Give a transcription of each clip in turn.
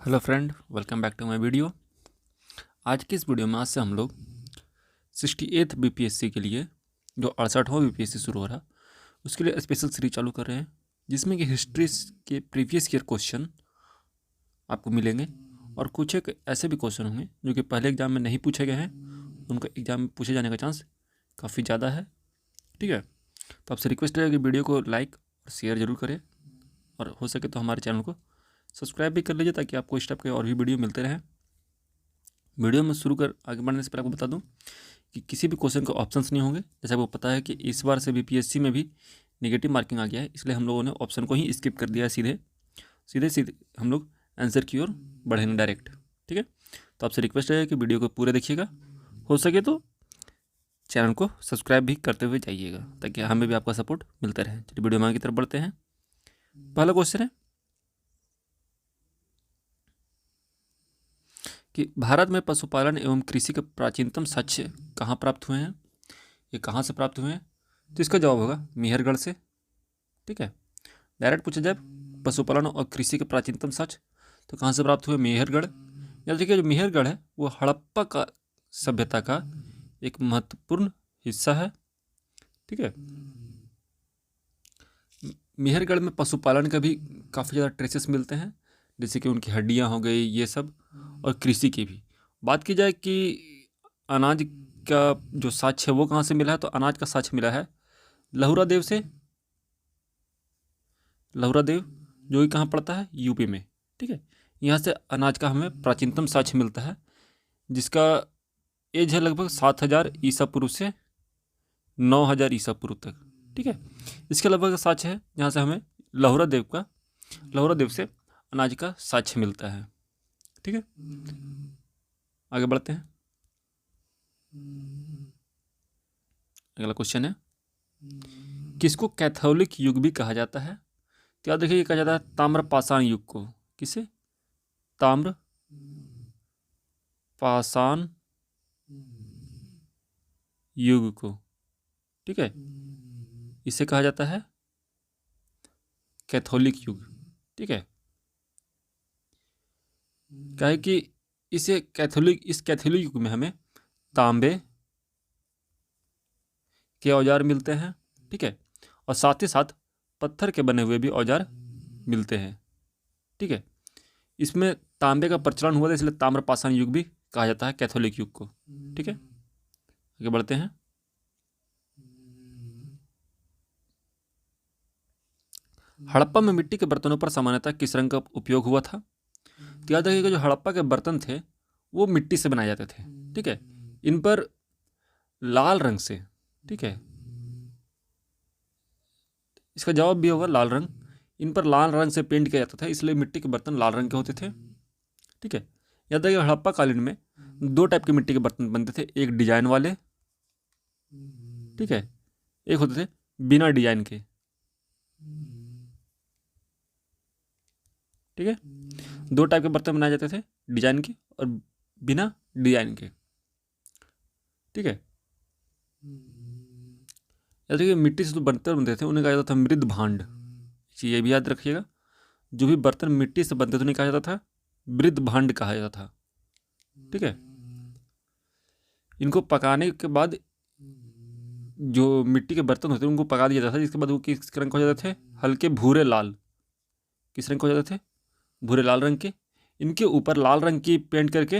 Hello friend, welcome back to my video. आज की इस वीडियो में आज से हम लोग 68th बीपीएससी के लिए जो 68वां बीपीएससी शुरू हो रहा उसके लिए स्पेशल सीरीज चालू कर रहे हैं, जिसमें कि हिस्ट्री के प्रीवियस ईयर क्वेश्चन आपको मिलेंगे और कुछ एक ऐसे भी क्वेश्चन होंगे जो कि पहले एग्जाम में नहीं पूछे गए हैं, उनका एग्जाम में पूछे जाने का चांस काफ़ी ज़्यादा है। ठीक है, तो आपसे रिक्वेस्ट है कि वीडियो को लाइक और शेयर ज़रूर करें और हो सके तो हमारे चैनल को सब्सक्राइब भी कर लीजिए ताकि आपको इस टाइप के और भी वीडियो मिलते रहें। वीडियो में शुरू कर आगे बढ़ने से पहले आपको बता दूं कि किसी भी क्वेश्चन के ऑप्शंस नहीं होंगे। जैसे आपको पता है कि इस बार से बीपीएससी में भी नेगेटिव मार्किंग आ गया है, इसलिए हम लोगों ने ऑप्शन को ही स्किप कर दिया है। सीधे सीधे सीधे हम लोग आंसर की ओर बढ़ेंगे डायरेक्ट। ठीक है, तो आपसे रिक्वेस्ट है कि वीडियो को पूरे देखिएगा, हो सके तो चैनल को सब्सक्राइब भी करते हुए जाइएगा ताकि हमें भी आपका सपोर्ट मिलता रहे। चलिए वीडियो में आगे की तरफ बढ़ते हैं। पहला क्वेश्चन है कि भारत में पशुपालन एवं कृषि के प्राचीनतम साक्ष्य कहाँ प्राप्त हुए हैं। ये कहाँ से प्राप्त हुए हैं? तो इसका जवाब होगा मेहरगढ़ से। ठीक है, डायरेक्ट पूछा जाए पशुपालन और कृषि के प्राचीनतम साक्ष्य तो कहाँ से प्राप्त हुए? मेहरगढ़। याद रखिए, जो मेहरगढ़ है वो हड़प्पा का सभ्यता का एक महत्वपूर्ण हिस्सा है। ठीक है, मेहरगढ़ में पशुपालन का भी काफ़ी ज़्यादा ट्रेसेस मिलते हैं, जैसे कि उनकी हड्डियाँ हो गई ये सब, और कृषि की भी बात की जाए कि अनाज का जो साक्ष्य है वो कहाँ से मिला है, तो अनाज का साक्ष्य मिला है लहुरा देव से। लहुरा देव जो कि कहाँ पड़ता है? यूपी में। ठीक है, यहाँ से अनाज का हमें प्राचीनतम साक्ष्य मिलता है, जिसका एज है लगभग 7000 ईसा पूर्व से 9000 ईसा पूर्व तक। ठीक है, इसके अलावा का साक्ष्य है जहाँ से हमें लहुरा देव से अनाज का साक्ष्य मिलता है। ठीक है, आगे बढ़ते हैं। अगला क्वेश्चन है किसको कैथोलिक युग भी कहा जाता है? तो याद रखिए, कहा जाता है ताम्र पाषाण युग को। किसे? ताम्र पाषाण युग को। ठीक है, इसे कहा जाता है कैथोलिक युग। ठीक है, क्या है कि इस कैथोलिक युग में हमें तांबे के औजार मिलते हैं। ठीक है, और साथ ही साथ पत्थर के बने हुए भी औजार मिलते हैं। ठीक है, इसमें तांबे का प्रचलन हुआ था, इसलिए ताम्रपाषाण युग भी कहा जाता है कैथोलिक युग को। ठीक है, आगे बढ़ते हैं। हड़प्पा में मिट्टी के बर्तनों पर सामान्यतः किस रंग का उपयोग हुआ था? तो याद रखिएगा, जो हड़प्पा के बर्तन थे वो मिट्टी से बनाए जाते थे। ठीक है, इन पर लाल रंग से, ठीक है, इसका जवाब भी होगा लाल रंग। इन पर लाल रंग से पेंट किया जाता था, इसलिए मिट्टी के बर्तन लाल रंग के होते थे। ठीक है, याद रखिए, हड़प्पा कालीन में दो टाइप के मिट्टी के बर्तन बनते थे, एक डिजाइन वाले, ठीक है, एक होते थे बिना डिजाइन के। ठीक है, दो टाइप के बर्तन बनाए जाते थे, डिजाइन के और बिना डिजाइन के। ठीक है, याद रखिए, मिट्टी से जो बर्तन बनते थे उन्हें कहा जाता था मृद भांड। ये भी याद रखिएगा, जो भी बर्तन मिट्टी से बनते थे उन्हें कहा जाता था मृद भांड कहा जाता था। ठीक है, इनको पकाने के बाद जो मिट्टी के बर्तन होते थे उनको पका दिया जाता था, जिसके बाद वो किस रंग हो जाते थे? हल्के भूरे लाल। किस रंग हो जाते थे? भूरे लाल रंग के। इनके ऊपर लाल रंग की पेंट करके,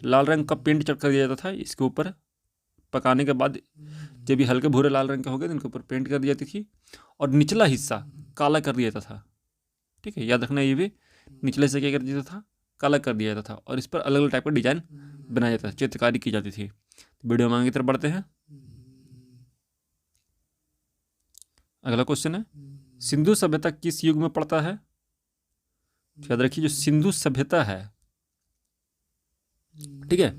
लाल रंग का पेंट चढ़ कर दिया जाता था इसके ऊपर। पकाने के बाद जब ये हल्के भूरे लाल रंग के हो गए तो इनके ऊपर पेंट कर दी जाती थी और निचला हिस्सा काला कर दिया जाता था। ठीक है, याद रखना, ये भी निचले हिस्से क्या कर दिया जाता था? काला कर दिया जाता था और इस पर अलग अलग टाइप का डिजाइन बनाया जाता था, चित्रकारी की जाती थी। वीडियो में आगे की तरफ बढ़ते हैं। अगला क्वेश्चन है सिंधु सभ्यता किस युग में पड़ता है? याद रखिए, जो सिंधु सभ्यता है, ठीक है,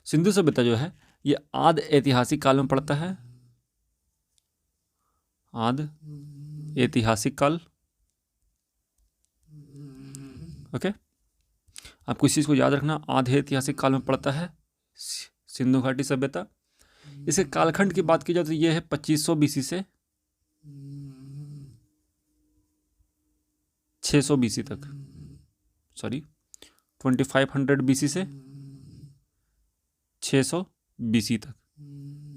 सिंधु सभ्यता जो है ये आदि ऐतिहासिक काल में पड़ता है। आदि ऐतिहासिक काल। ओके, आपको इस चीज को याद रखना, आधे ऐतिहासिक काल में पड़ता है सिंधु घाटी सभ्यता। इसके कालखंड की बात की जाए तो यह है 2500 बीसी से 600 बीसी तक। सॉरी, 2500 BC से 600 BC तक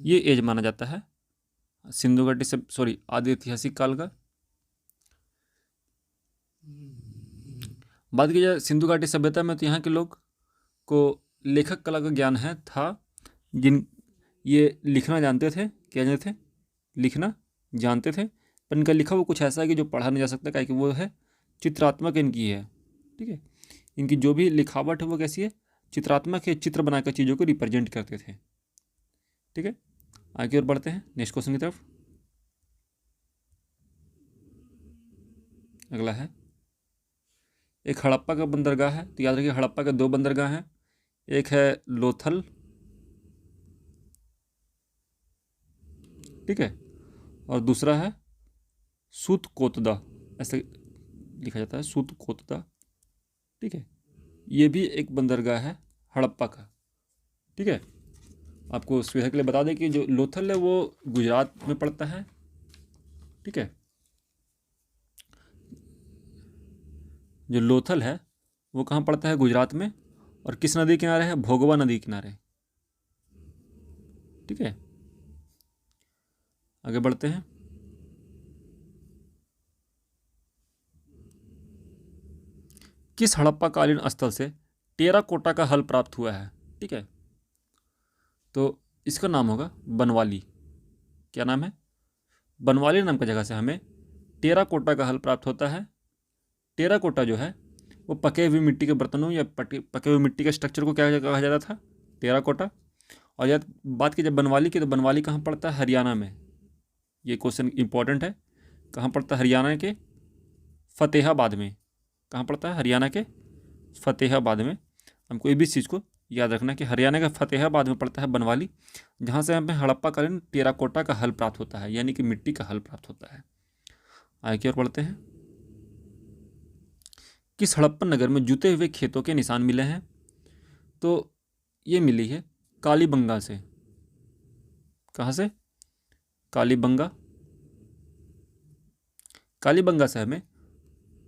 ये एज माना जाता है सिंधु घाटी से आदि ऐतिहासिक काल का। बात की जाए सिंधु घाटी सभ्यता में तो यहाँ के लोग को लेखक कला का ज्ञान था जिन ये लिखना जानते थे, क्या जानते थे, लिखना जानते थे, पर इनका लिखा वो कुछ ऐसा है कि जो पढ़ा नहीं जा सकता, क्या कि वो है चित्रात्मक इनकी है। ठीक है, इनकी जो भी लिखावट है वो कैसी है, चित्रात्मक है, चित्र बनाकर चीज़ों को रिप्रेजेंट करते थे। ठीक है, आगे और बढ़ते हैं नेक्स्ट क्वेश्चन की तरफ। अगला है एक हड़प्पा का बंदरगाह है। तो याद रखिए हड़प्पा के 2 बंदरगाह हैं, एक है लोथल, ठीक है, और दूसरा है सूतकोतदा, ऐसे लिखा जाता है सूतकोतदा। ठीक है, ये भी एक बंदरगाह है हड़प्पा का। ठीक है, आपको सुविधा के लिए बता दें कि जो लोथल है वो गुजरात में पड़ता है। ठीक है, जो लोथल है वो कहाँ पड़ता है, गुजरात में, और किस नदी किनारे है, भोगवा नदी किनारे। ठीक है, आगे बढ़ते हैं। किस हड़प्पा कालीन स्थल से टेराकोटा का हल प्राप्त हुआ है। ठीक है, तो इसका नाम होगा बनवाली। क्या नाम है, बनवाली नाम की जगह से हमें टेराकोटा का हल प्राप्त होता है। टेराकोटा जो है वो पके हुए मिट्टी के बर्तनों या पके हुए मिट्टी के स्ट्रक्चर को क्या कहा जाता था, टेराकोटा। और याद बात की जब बनवाली की, तो बनवाली कहाँ पड़ता है, हरियाणा में। ये क्वेश्चन इंपॉर्टेंट है, कहाँ पड़ता है, हरियाणा के फतेहाबाद में। कहाँ पड़ता है, हरियाणा के फतेहाबाद में। हमको ये भी चीज़ को याद रखना कि हरियाणा के फतेहाबाद में पड़ता है बनवाली, जहाँ से हमें हड़प्पाकालीन टेराकोटा का हल प्राप्त होता है, यानी कि मिट्टी का हल प्राप्त होता है। आगे की ओर बढ़ते हैं। किस हड़प्पन नगर में जूते हुए खेतों के निशान मिले हैं। तो ये मिली है कालीबंगा से। कहाँ से, कालीबंगा। कालीबंगा से हमें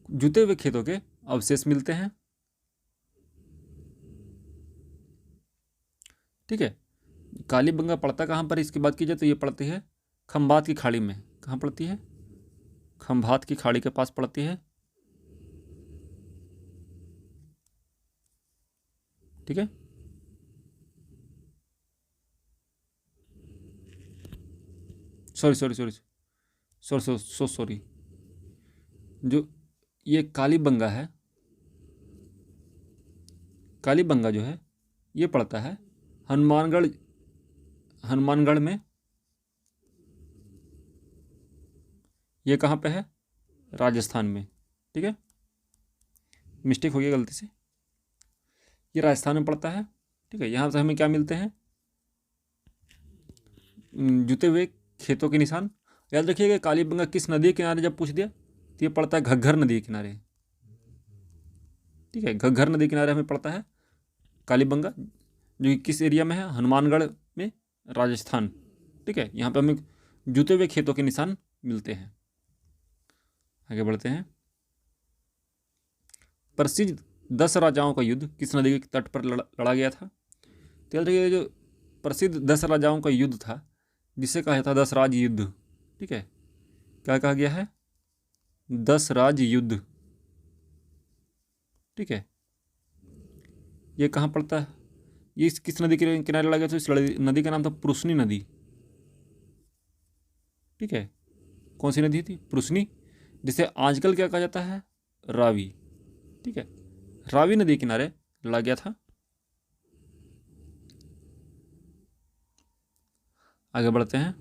जूते हुए खेतों के अवशेष मिलते हैं। ठीक है, कालीबंगा पड़ता कहाँ पर, इसकी बात की जाए तो ये पड़ती है खंभात की खाड़ी में। कहाँ पड़ती है, खंभात की खाड़ी के पास पड़ती है। ठीक है, सॉरी जो ये कालीबंगा है, कालीबंगा जो है ये पड़ता है हनुमानगढ़, हनुमानगढ़ में। ये कहाँ पे है, राजस्थान में। ठीक है, मिस्टेक हो गई गलती से, ये राजस्थान में पड़ता है। ठीक है, यहाँ से हमें क्या मिलते हैं, जुते हुए खेतों के निशान। याद रखिएगा कालीबंगा किस नदी के किनारे जब पूछ दिया तो ये पड़ता है घग्घर नदी के किनारे। ठीक है, घग्घर नदी किनारे हमें पड़ता है कालीबंगा, जो कि किस एरिया में है, हनुमानगढ़ में, राजस्थान। ठीक है, यहाँ पे हमें जुते हुए खेतों के निशान मिलते हैं। आगे बढ़ते हैं। प्रसिद्ध 10 राजाओं का युद्ध किस नदी के तट पर लड़ा गया था। तो याद रखिए जो प्रसिद्ध 10 राजाओं का युद्ध था जिसे कहा जाता 10 राज युद्ध। ठीक है, क्या कहा गया है, 10 राज युद्ध। ठीक है, ये कहाँ पड़ता है, ये किस नदी के किनारे लगा गया था, इस नदी का नाम था पुरुषनी नदी। ठीक है, कौन सी नदी थी, पुरुषनी, जिसे आजकल क्या कहा जाता है, रावी। ठीक है, रावी नदी किनारे लड़ा गया था। आगे बढ़ते हैं।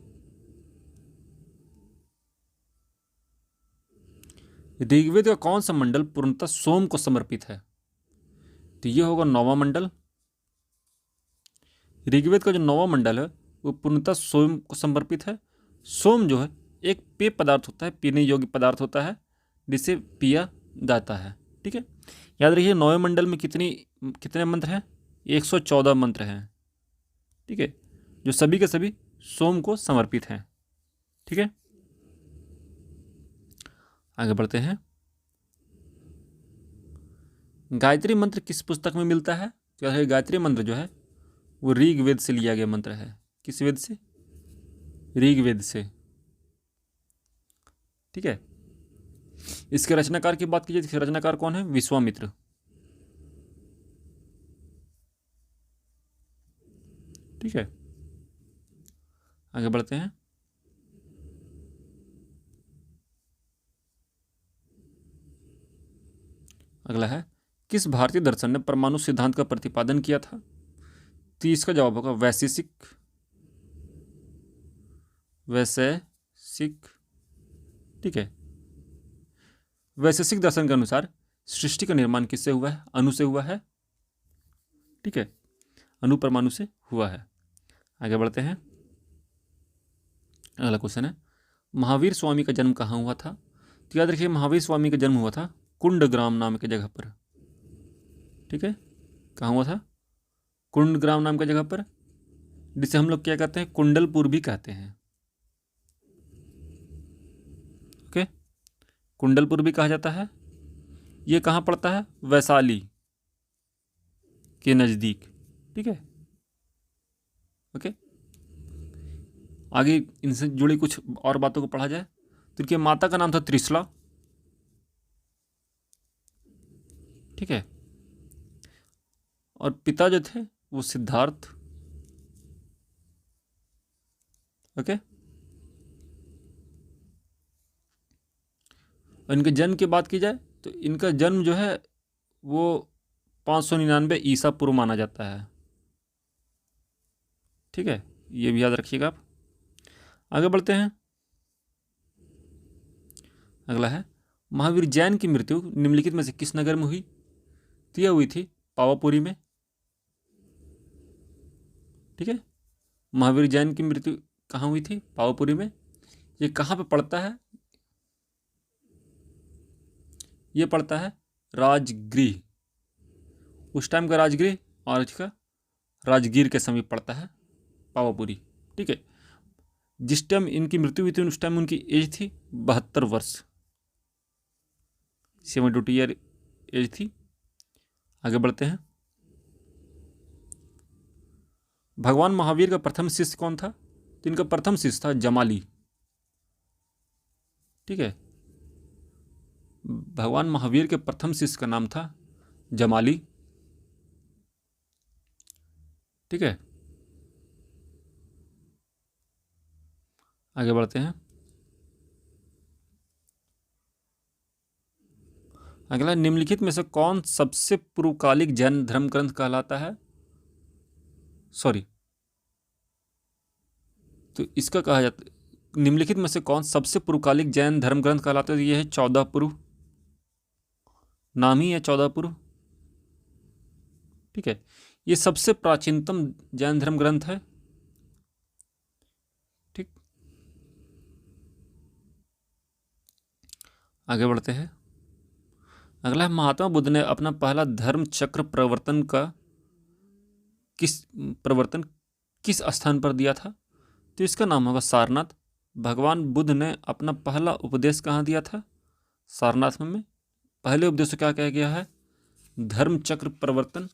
ऋग्वेद का कौन सा मंडल पूर्णतः सोम को समर्पित है। तो ये होगा 9वां मंडल। ऋग्वेद का जो 9वां मंडल है वो पूर्णतः सोम को समर्पित है। सोम जो है एक पेय पदार्थ होता है, पीने योग्य पदार्थ होता है जिसे पिया जाता है। ठीक है, याद रखिए 9वें मंडल में कितने मंत्र हैं, 114 मंत्र हैं। ठीक है, जो सभी के सभी सोम को समर्पित हैं। ठीक है, आगे बढ़ते हैं। गायत्री मंत्र किस पुस्तक में मिलता है? क्या है? गायत्री मंत्र जो है वो ऋग्वेद से लिया गया मंत्र है। किस वेद से? ऋग्वेद से। ठीक है। इसके रचनाकार की बात कीजिए, इसके रचनाकार कौन है? विश्वामित्र। ठीक है, आगे बढ़ते हैं। अगला है, किस भारतीय दर्शन ने परमाणु सिद्धांत का प्रतिपादन किया था? तो इसका जवाब होगा वैशेषिक। वैशेषिक। ठीक है। वैशेषिक दर्शन के अनुसार सृष्टि का निर्माण किससे हुआ है? अणु से हुआ है। ठीक है, अणु परमाणु से हुआ है। आगे बढ़ते हैं। अगला क्वेश्चन है, महावीर स्वामी का जन्म कहाँ हुआ था? तो याद रखिए, महावीर स्वामी का जन्म हुआ था कुंडग्राम नाम की जगह पर। ठीक है, कहाँ हुआ था? कुंडग्राम नाम की जगह पर, जिसे हम लोग क्या कहते हैं? कुंडलपुर भी कहते हैं। ओके, कुंडलपुर भी कहा जाता है। ये कहाँ पड़ता है? वैशाली के नज़दीक। ठीक है, ओके। आगे इनसे जुड़ी कुछ और बातों को पढ़ा जाए तो इनके माता का नाम था त्रिशला। ठीक है, और पिता जो थे वो सिद्धार्थ। ओके, और इनके जन्म की बात की जाए तो इनका जन्म जो है वो 599 ईसा पूर्व माना जाता है। ठीक है, ये भी याद रखिएगा आप। आगे बढ़ते हैं। अगला है, महावीर जैन की मृत्यु निम्नलिखित में से किस नगर में हुई? तो यह हुई थी पावापुरी में। ठीक है, महावीर जैन की मृत्यु कहाँ हुई थी? पावापुरी में। ये कहाँ पे पड़ता है? ये पड़ता है राजगृह। उस टाइम का राजगृह और इसका राजगीर के समीप पड़ता है पावापुरी। ठीक है, जिस टाइम इनकी मृत्यु हुई थी उस टाइम उनकी एज थी 72 वर्ष, 72 ईयर एज थी। आगे बढ़ते हैं। भगवान महावीर का प्रथम शिष्य कौन था? तो इनका प्रथम शिष्य था जमाली। ठीक है, भगवान महावीर के प्रथम शिष्य का नाम था जमाली। ठीक है, आगे बढ़ते हैं। अगला, निम्नलिखित में से कौन सबसे पूर्वकालिक जैन धर्म ग्रंथ कहलाता है? सॉरी, तो इसका कहा जाता, निम्नलिखित में से कौन सबसे पूर्वकालिक जैन धर्म ग्रंथ कहलाता है? यह है 14 पुरु। नाम ही है 14 पुरु। ठीक है, ये सबसे प्राचीनतम जैन धर्म ग्रंथ है। ठीक, आगे बढ़ते हैं। अगला, महात्मा बुद्ध ने अपना पहला धर्म चक्र प्रवर्तन किस स्थान पर दिया था? तो इसका नाम होगा सारनाथ। भगवान बुद्ध ने अपना पहला उपदेश कहाँ दिया था? सारनाथ में। पहले उपदेश को क्या कहा गया है? धर्म चक्र प्रवर्तन।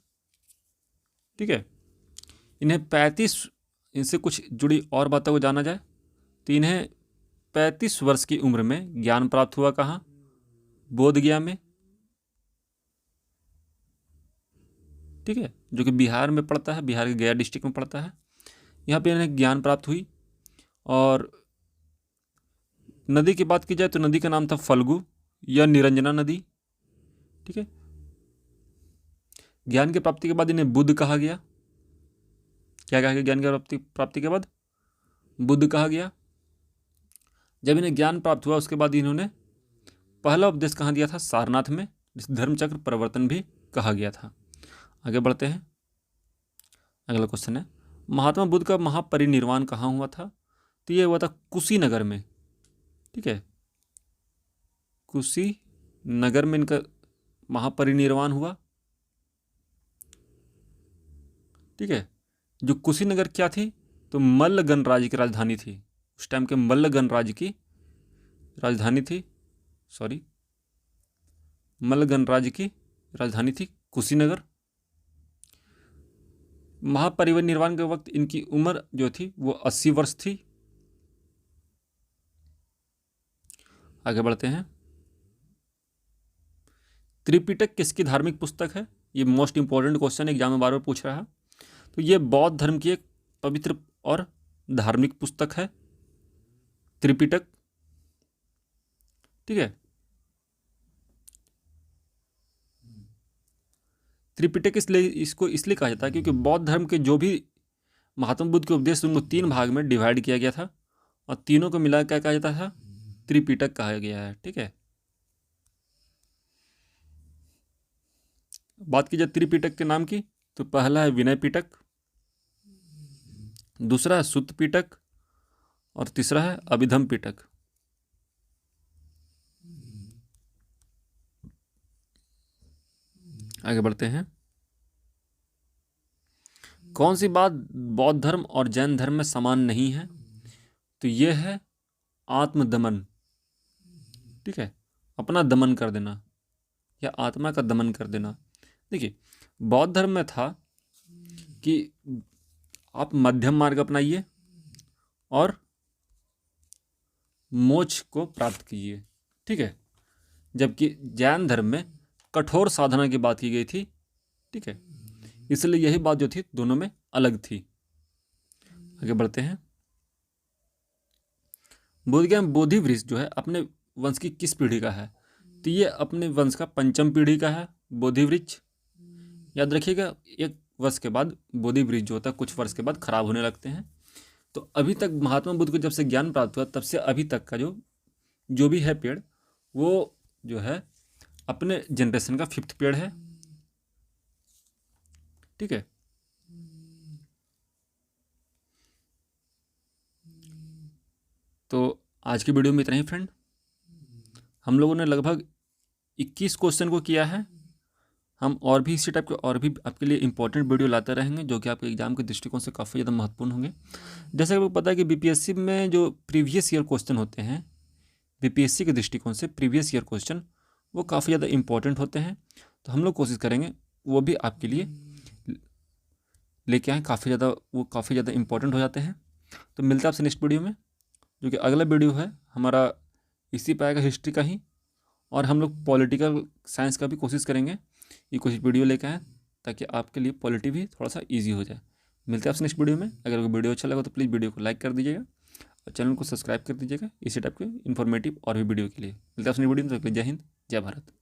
ठीक है, इन्हें 35, इनसे कुछ जुड़ी और बातों को जाना जाए तो इन्हें 35 वर्ष की उम्र में ज्ञान प्राप्त हुआ। कहाँ? बोध गया में। ठीक है, जो कि बिहार में पड़ता है, बिहार के गया डिस्ट्रिक्ट में पड़ता है। यहाँ पे इन्हें ज्ञान प्राप्त हुई। और नदी की बात की जाए तो नदी का नाम था फल्गु या निरंजना नदी। ठीक है, ज्ञान की प्राप्ति के बाद इन्हें बुद्ध कहा गया। क्या कहा गया? ज्ञान की प्राप्ति के बाद बुद्ध कहा गया। जब इन्हें ज्ञान प्राप्त हुआ उसके बाद इन्होंने पहला उपदेश कहाँ दिया था? सारनाथ में, जिस धर्मचक्र प्रवर्तन भी कहा गया था। आगे बढ़ते हैं। अगला क्वेश्चन है, महात्मा बुद्ध का महापरिनिर्वाण कहाँ हुआ था? तो ये हुआ था कुशीनगर में। ठीक है, कुशीनगर में इनका महापरिनिर्वाण हुआ। ठीक है, जो कुशीनगर क्या थी? तो मल्ल गणराज्य की राजधानी थी। उस टाइम के मल्ल गणराज्य की राजधानी थी। सॉरी, मल्ल गणराज्य की राजधानी थी कुशीनगर। महापरिनिर्वाण के वक्त इनकी उम्र जो थी वो 80 वर्ष थी। आगे बढ़ते हैं। त्रिपिटक किसकी धार्मिक पुस्तक है? ये मोस्ट इंपॉर्टेंट क्वेश्चन एग्जाम में बार बार पूछ रहा है। तो ये बौद्ध धर्म की एक पवित्र और धार्मिक पुस्तक है त्रिपिटक। ठीक है, त्रिपिटक इसको इसलिए कहा जाता है क्योंकि बौद्ध धर्म के जो भी महात्मा बुद्ध के उपदेश उनको 3 भाग में डिवाइड किया गया था और तीनों को मिला क्या कहा जाता था? त्रिपिटक कहा गया है। ठीक है, बात की जाए त्रिपिटक के नाम की तो पहला है विनय पिटक, दूसरा है सुत्त पिटक और तीसरा है अभिधम पिटक। आगे बढ़ते हैं। कौन सी बात बौद्ध धर्म और जैन धर्म में समान नहीं है? तो यह है आत्मदमन। ठीक है, अपना दमन कर देना या आत्मा का दमन कर देना। देखिए, बौद्ध धर्म में था कि आप मध्यम मार्ग अपनाइए और मोक्ष को प्राप्त कीजिए। ठीक है, जबकि जैन धर्म में कठोर साधना की बात की गई थी। ठीक है, इसलिए यही बात जो थी दोनों में अलग थी। आगे बढ़ते हैं। बोधगया बोधि वृक्ष जो है अपने वंश की किस पीढ़ी का है? तो ये अपने वंश का 5वीं पीढ़ी का है बोधि वृक्ष। याद रखिएगा, एक वर्ष के बाद बोधि वृक्ष जो होता है कुछ वर्ष के बाद खराब होने लगते हैं। तो अभी तक महात्मा बुद्ध को जब से ज्ञान प्राप्त हुआ तब से अभी तक का जो भी है पेड़, वो जो है अपने जनरेशन का 5th पेड़ है। ठीक है, तो आज की वीडियो में इतना ही फ्रेंड। हम लोगों ने लगभग 21 क्वेश्चन को किया है। हम और भी इसी टाइप के और भी आपके लिए इंपॉर्टेंट वीडियो लाते रहेंगे जो कि आपके एग्जाम के दृष्टिकोण से काफ़ी ज़्यादा महत्वपूर्ण होंगे। जैसे कि आपको पता है कि बीपीएससी में जो प्रीवियस ईयर क्वेश्चन होते हैं, बीपीएससी के दृष्टिकोण से प्रीवियस ईयर क्वेश्चन वो काफ़ी ज़्यादा इंपॉर्टेंट होते हैं। तो हम लोग कोशिश करेंगे वो भी आपके लिए लेके आएँ, काफ़ी ज़्यादा इंपॉर्टेंट हो जाते हैं। तो मिलता है आपसे नेक्स्ट वीडियो में, जो कि अगला वीडियो है हमारा इसी पे आएगा, हिस्ट्री का ही। और हम लोग पॉलिटिकल साइंस का भी कोशिश करेंगे ये कुछ वीडियो लेकर आएँ ताकि आपके लिए पॉलिटी भी थोड़ा सा ईजी हो जाए। मिलते हैं आपसे नेक्स्ट वीडियो में। अगर वीडियो अच्छा लगा तो प्लीज़ वीडियो को लाइक कर दीजिएगा और चैनल को सब्सक्राइब कर दीजिएगा इसी टाइप के इन्फॉर्मेटिव और भी वीडियो के लिए। मिलते हैं आपसे नेक्स्ट वीडियो में। जय हिंद, जय भारत।